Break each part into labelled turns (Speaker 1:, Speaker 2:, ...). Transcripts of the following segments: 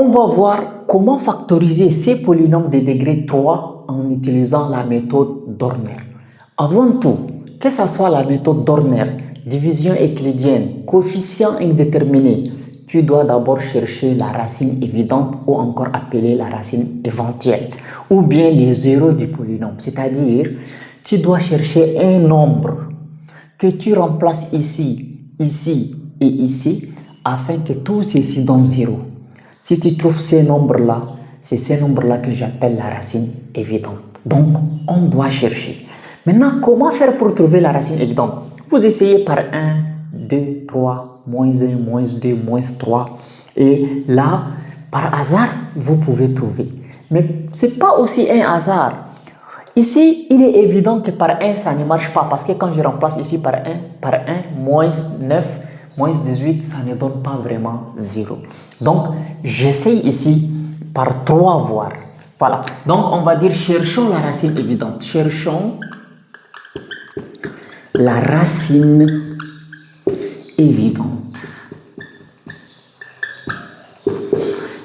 Speaker 1: on va voir comment factoriser ces polynômes de degré 3 en utilisant la méthode Dorner. Avant tout, que ce soit la méthode Dorner, division euclidienne, coefficient indéterminé, tu dois d'abord chercher la racine évidente ou encore appelée la racine éventuelle ou bien les zéros du polynôme. C'est-à-dire, tu dois chercher un nombre que tu remplaces ici, ici et ici afin que tout ceci donne 0. Si tu trouves ces nombres-là, c'est ces nombres-là que j'appelle la racine évidente. Donc, on doit chercher. Maintenant, comment faire pour trouver la racine évidente? Vous essayez par 1, 2, 3, moins 1, moins 2, moins 3. Et là, par hasard, vous pouvez trouver. Mais ce n'est pas aussi un hasard. Ici, il est évident que par 1, ça ne marche pas. Parce que quand je remplace ici par 1, moins 9, moins 18, ça ne donne pas vraiment 0. Donc, j'essaye ici par 3 voire. Voilà. Donc, on va dire cherchons la racine évidente. Cherchons la racine évidente.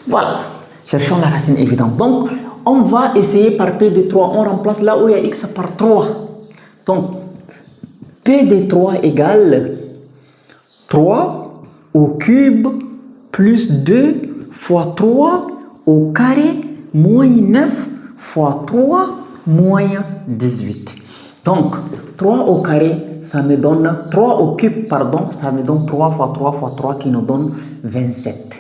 Speaker 1: Voilà. Cherchons la racine évidente. Donc, on va essayer par P de 3. On remplace là où il y a X par 3. Donc, P de 3 égale 3 au cube plus 2 fois 3 au carré moins 9 fois 3 moins 18. Donc, 3 au carré, ça me donne 3 au cube, pardon, ça me donne 3 fois 3 fois 3 qui nous donne 27.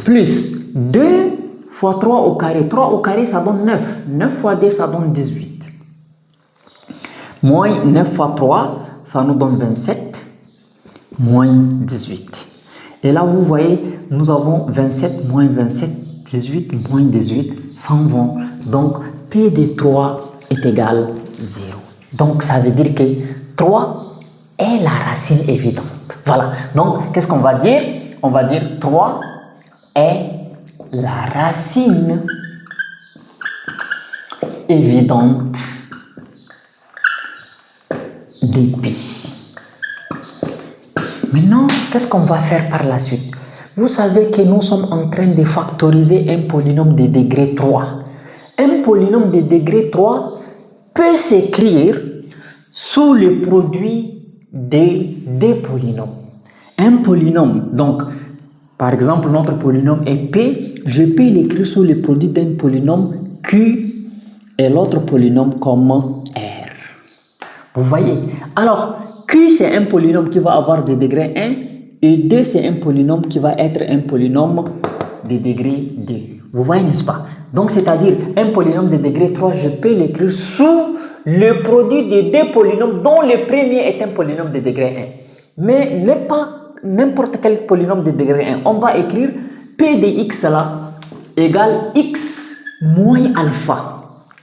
Speaker 1: Plus 2 fois 3 au carré. 3 au carré, ça donne 9. 9 fois 2, ça donne 18. Moins 9 fois 3, ça nous donne 27. Moins 18. Et là, vous voyez, nous avons 27 moins 27, 18 moins 18, s'en vont. Donc, P de 3 est égal 0. Donc, ça veut dire que 3 est la racine évidente. Voilà. Donc, qu'est-ce qu'on va dire? On va dire 3 est la racine évidente de P. Maintenant, qu'est-ce qu'on va faire par la suite? Vous savez que nous sommes en train de factoriser un polynôme de degré 3. Un polynôme de degré 3 peut s'écrire sous le produit des deux polynômes. Un polynôme, donc, par exemple, notre polynôme est P, je peux l'écrire sous le produit d'un polynôme Q et l'autre polynôme comme R. Vous voyez? Alors, Q, c'est un polynôme qui va avoir de degré 1 et 2, c'est un polynôme qui va être un polynôme de degré 2. Vous voyez, n'est-ce pas? Donc, c'est-à-dire un polynôme de degré 3, je peux l'écrire sous le produit des deux polynômes dont le premier est un polynôme de degré 1. Mais n'est pas n'importe quel polynôme de degré 1. On va écrire P de x là égale x moins alpha.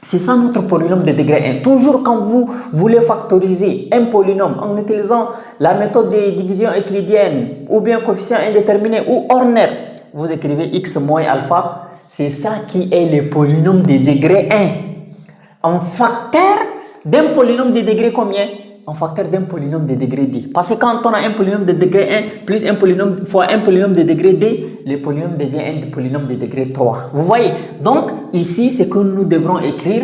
Speaker 1: C'est ça notre polynôme de degré 1. Toujours quand vous voulez factoriser un polynôme en utilisant la méthode de division euclidienne ou bien coefficient indéterminé ou Horner, vous écrivez x moins alpha. C'est ça qui est le polynôme de degré 1. En facteur d'un polynôme de degré combien? En facteur d'un polynôme de degré 2. Parce que quand on a un polynôme de degré 1 plus un polynôme fois un polynôme de degré 2, le polynôme devient un polynôme de degré 3. Vous voyez? Donc, ici, ce que nous devrons écrire,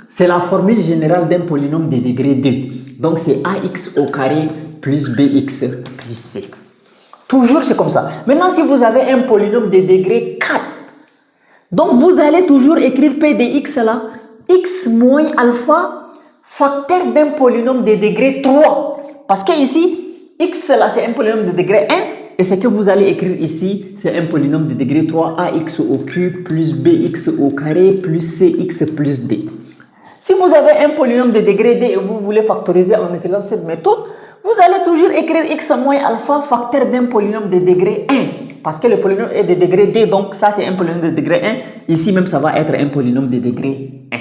Speaker 1: c'est la formule générale d'un polynôme de degré 2. Donc, c'est ax au carré plus bx plus c. Toujours, c'est comme ça. Maintenant, si vous avez un polynôme de degré 4, donc vous allez toujours écrire P de x là, x moins alpha, facteur d'un polynôme de degré 3. Parce que ici, x là, c'est un polynôme de degré 1. Et ce que vous allez écrire ici, c'est un polynôme de degré 3, ax au cube plus bx au carré plus cx plus d. Si vous avez un polynôme de degré d et vous voulez factoriser en utilisant cette méthode, vous allez toujours écrire x moins alpha, facteur d'un polynôme de degré 1. Parce que le polynôme est de degré 2, donc ça c'est un polynôme de degré 1. Ici même, ça va être un polynôme de degré 1.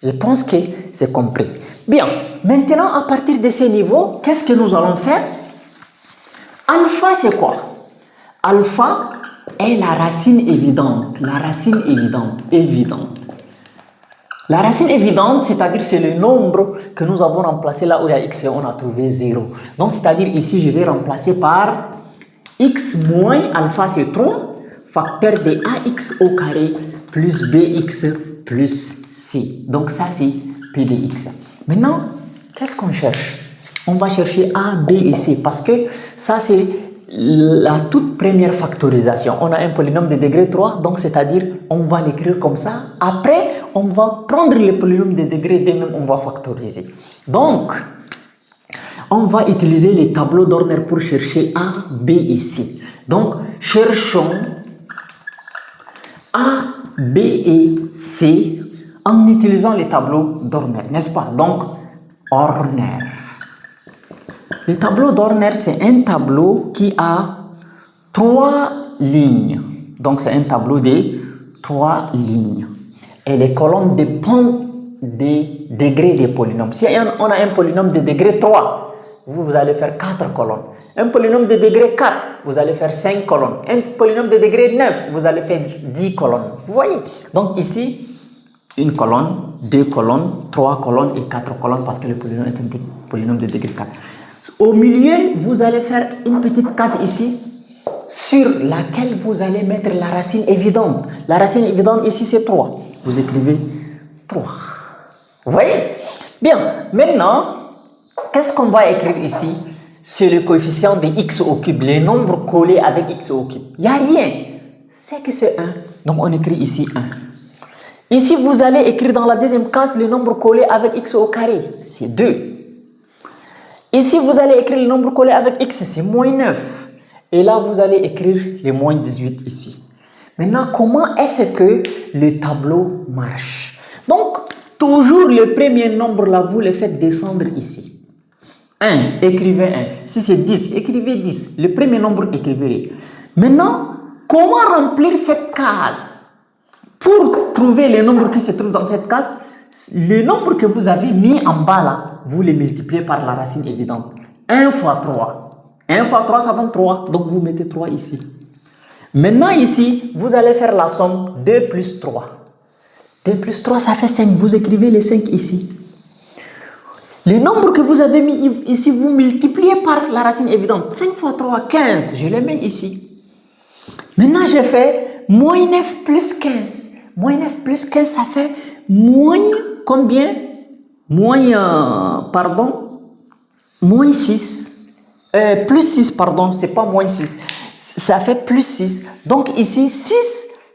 Speaker 1: Je pense que c'est compris. Bien, maintenant à partir de ces niveaux, qu'est-ce que nous allons faire? Alpha, c'est quoi? Alpha est la racine évidente. La racine évidente. La racine évidente, c'est-à-dire c'est le nombre que nous avons remplacé là où il y a x et on a trouvé 0. Donc, c'est-à-dire ici, je vais remplacer par x moins alpha, c'est 3, facteur de ax au carré plus bx plus c. Donc ça c'est p de x. Maintenant, qu'est-ce qu'on cherche? On va chercher a, b et c parce que ça c'est la toute première factorisation. On a un polynôme de degré 3, donc c'est-à-dire on va l'écrire comme ça. Après, on va prendre le polynôme de degré 2, même on va factoriser. Donc, on va utiliser les tableaux d'Horner pour chercher A, B et C. Donc, cherchons A, B et C en utilisant les tableaux d'Horner, n'est-ce pas? Donc, Horner. Le tableau d'Horner, c'est un tableau qui a 3 lignes. Donc, c'est un tableau de 3 lignes. Et les colonnes dépendent des degrés des polynômes. Si on a un polynôme de degré 3, vous allez faire 4 colonnes. Un polynôme de degré 4, vous allez faire 5 colonnes. Un polynôme de degré 9, vous allez faire 10 colonnes. Vous voyez? Donc, ici, une colonne, 2 colonnes, 3 colonnes et 4 colonnes parce que le polynôme est un polynôme de degré 4. Au milieu, vous allez faire une petite case ici sur laquelle vous allez mettre la racine évidente. La racine évidente ici, c'est 3. Vous écrivez 3. Vous voyez? Bien, maintenant, qu'est-ce qu'on va écrire ici? C'est le coefficient de x au cube, les nombres collés avec x au cube. Il n'y a rien. C'est que c'est 1. Donc, on écrit ici 1. Ici, vous allez écrire dans la deuxième case le nombre collé avec x au carré. C'est 2. Ici, vous allez écrire le nombre collé avec x, c'est moins 9. Et là, vous allez écrire les moins 18 ici. Maintenant, comment est-ce que le tableau marche? Donc, toujours le premier nombre là, vous le faites descendre ici. 1, écrivez 1. Si c'est 10, écrivez 10. Le premier nombre, écrivez-le. Maintenant, comment remplir cette case? Pour trouver les nombres qui se trouvent dans cette case, le nombre que vous avez mis en bas là, vous les multipliez par la racine évidente. 1 fois 3. 1 fois 3, ça donne 3. Donc, vous mettez 3 ici. Maintenant, ici, vous allez faire la somme 2 plus 3. 2 plus 3, ça fait 5. Vous écrivez les 5 ici. Le nombre que vous avez mis ici, vous multipliez par la racine évidente. 5 fois 3, 15. Je les mets ici. Maintenant, je fais moins 9 plus 15. Moins 9 plus 15, ça fait moins combien? Moins 6. Plus 6, pardon, c'est pas moins 6. Ça fait plus 6. Donc ici, 6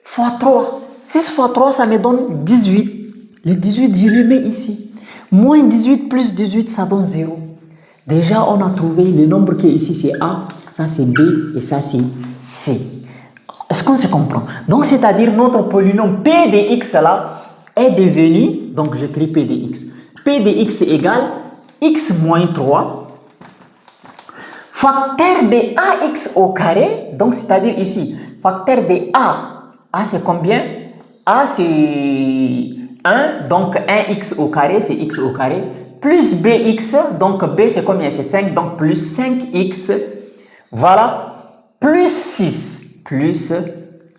Speaker 1: fois 3. 6 fois 3, ça me donne 18. Les 18, je les mets ici. Moins 18 plus 18, ça donne 0. Déjà, on a trouvé le nombre qui est ici, c'est A, ça c'est B et ça c'est C. Est-ce qu'on se comprend? Donc, c'est-à-dire notre polynôme P de x là est devenu, donc j'écris P de x. P de x égale x moins 3 facteur de ax au carré, donc c'est-à-dire ici, facteur de A c'est combien? A c'est 1, donc 1x au carré, c'est x au carré, plus bx, donc b c'est combien? C'est 5, donc plus 5x, voilà, plus 6. Plus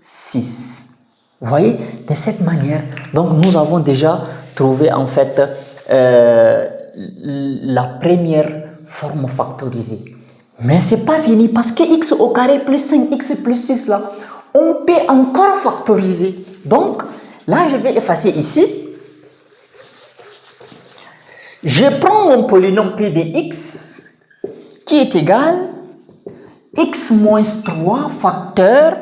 Speaker 1: 6. Vous voyez, de cette manière, donc nous avons déjà trouvé en fait la première forme factorisée. Mais ce n'est pas fini parce que x au carré plus 5x plus 6 là, on peut encore factoriser. Donc là, je vais effacer ici. Je prends mon polynôme p de x qui est égal x moins 3 facteur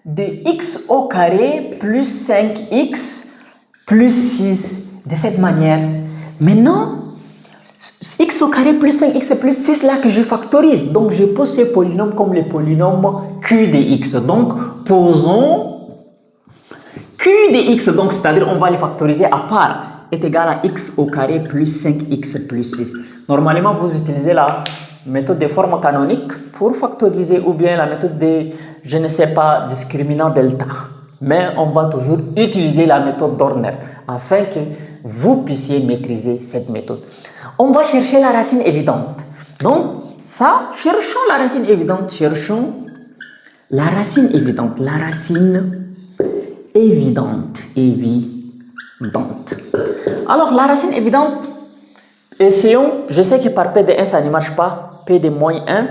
Speaker 1: de x au carré plus 5x plus 6. De cette manière. Maintenant, x au carré plus 5x plus 6 là que je factorise. Donc, je pose ce polynôme comme le polynôme q de x. Donc, posons q de x. Donc, c'est-à-dire on va le factoriser à part est égal à x au carré plus 5x plus 6. Normalement, vous utilisez la méthode de forme canonique pour factoriser ou bien la méthode de, je ne sais pas, discriminant delta. Mais on va toujours utiliser la méthode d'Horner afin que vous puissiez maîtriser cette méthode. On va chercher la racine évidente. Donc, ça, cherchons la racine évidente. Cherchons la racine évidente. La racine évidente. Évidente. Alors, la racine évidente, essayons. Je sais que par P de 1, ça ne marche pas. P de moins 1,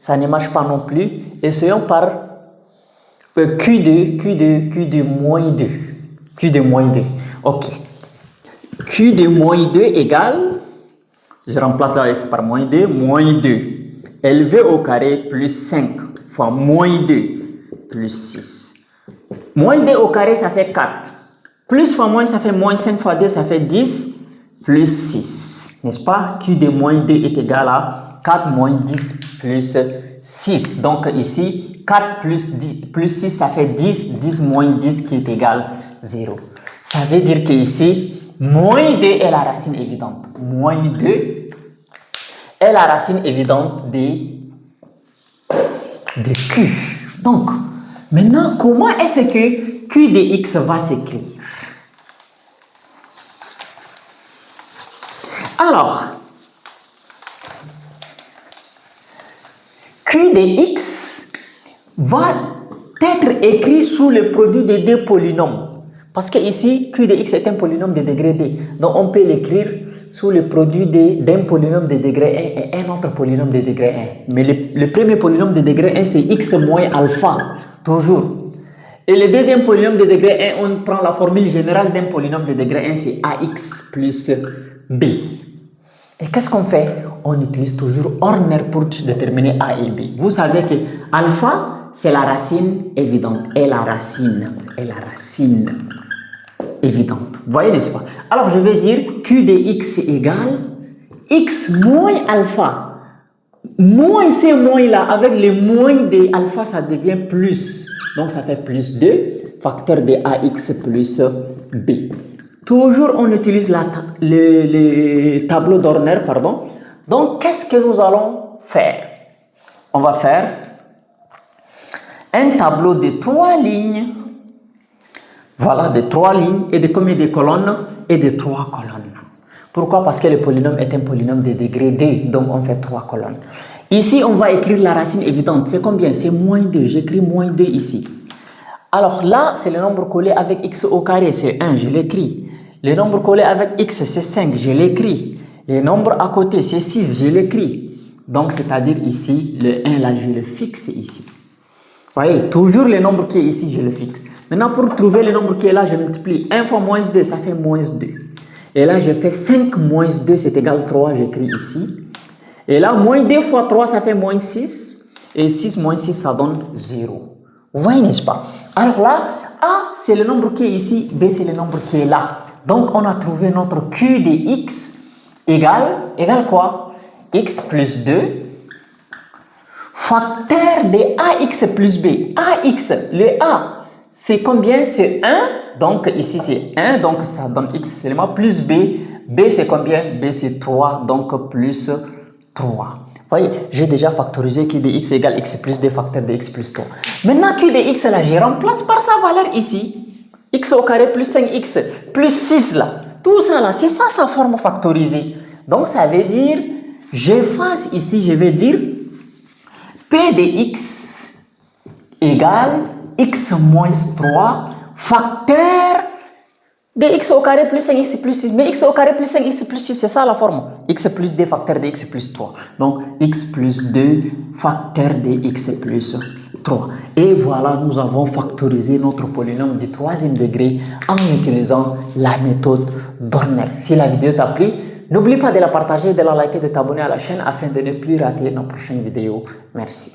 Speaker 1: ça ne marche pas non plus. Essayons par Q de moins 2. Q de moins 2. Ok. Q de moins 2 égale, je remplace là par moins 2, LV au carré plus 5 fois moins 2 plus 6. Moins 2 au carré, ça fait 4. Plus fois moins, ça fait moins 5 fois 2, ça fait 10 plus 6. N'est-ce pas? Q de moins 2 est égal à 4 moins 10 plus 6. Donc ici, 4 plus 6, ça fait 10. 10 moins 10 qui est égal 0. Ça veut dire qu'ici, moins 2 est la racine évidente. Moins 2 est la racine évidente de Q. Donc, maintenant, comment est-ce que Q de X va s'écrire? Alors, Q de X va être écrit sous le produit de deux polynômes. Parce que ici, Q de X est un polynôme de degré D. Donc, on peut l'écrire sous le produit d'un polynôme de degré 1 et un autre polynôme de degré 1. Mais le premier polynôme de degré 1, c'est X moins alpha, toujours. Et le deuxième polynôme de degré 1, on prend la formule générale d'un polynôme de degré 1, c'est AX plus B. Et qu'est-ce qu'on fait? On utilise toujours Horner pour déterminer A et B. Vous savez que alpha, c'est la racine évidente. Et la racine évidente. Vous voyez, n'est-ce pas? Alors, je vais dire Q de X égale X moins alpha. Moins ces moins là, avec les moins de alpha, ça devient plus. Donc, ça fait plus 2, facteur de AX plus B. Toujours, on utilise le tableau d'Horner, pardon. Donc, qu'est-ce que nous allons faire? On va faire un tableau de 3 lignes. Voilà, de 3 lignes et de combien de colonnes? Et de 3 colonnes. Pourquoi? Parce que le polynôme est un polynôme de degré D, donc on fait 3 colonnes. Ici, on va écrire la racine évidente. C'est combien? C'est moins 2. J'écris moins 2 ici. Alors là, c'est le nombre collé avec x au carré, c'est 1, je l'écris. Le nombre collé avec x, c'est 5, je l'écris. Le nombre à côté, c'est 6, je l'écris. Donc, c'est-à-dire ici, le 1 là, je le fixe ici. Vous voyez, toujours le nombre qui est ici, je le fixe. Maintenant, pour trouver le nombre qui est là, je multiplie 1 fois moins 2, ça fait moins 2. Et là, je fais 5 moins 2, c'est égal à 3, j'écris ici. Et là, moins 2 fois 3, ça fait moins 6. Et 6 moins 6, ça donne 0. Vous voyez, n'est-ce pas? Alors là, A, c'est le nombre qui est ici, B, c'est le nombre qui est là. Donc, on a trouvé notre Q de X égale quoi? X plus 2 facteur de AX plus B. AX, le A, c'est combien? C'est 1. Donc, ici, c'est 1. Donc, ça donne X seulement plus B. B, c'est combien? B, c'est 3. Donc, plus 3. Vous voyez, j'ai déjà factorisé Q de X égale X plus 2 facteur de X plus 3. Maintenant, Q de X, là, je remplace par sa valeur ici. X au carré plus 5X plus 6, là. Tout ça, là, c'est ça sa forme factorisée. Donc, ça veut dire, j'efface ici, je vais dire P de X égale X moins 3 facteur de X au carré plus 5X plus 6. Mais X au carré plus 5X plus 6, c'est ça la forme. X plus 2 facteur de X plus 3. Donc, X plus 2 facteur de X plus 3. Et voilà, nous avons factorisé notre polynôme du 3e degré en utilisant la méthode d'Horner. Si la vidéo t'a plu, n'oublie pas de la partager, de la liker, de t'abonner à la chaîne afin de ne plus rater nos prochaines vidéos. Merci.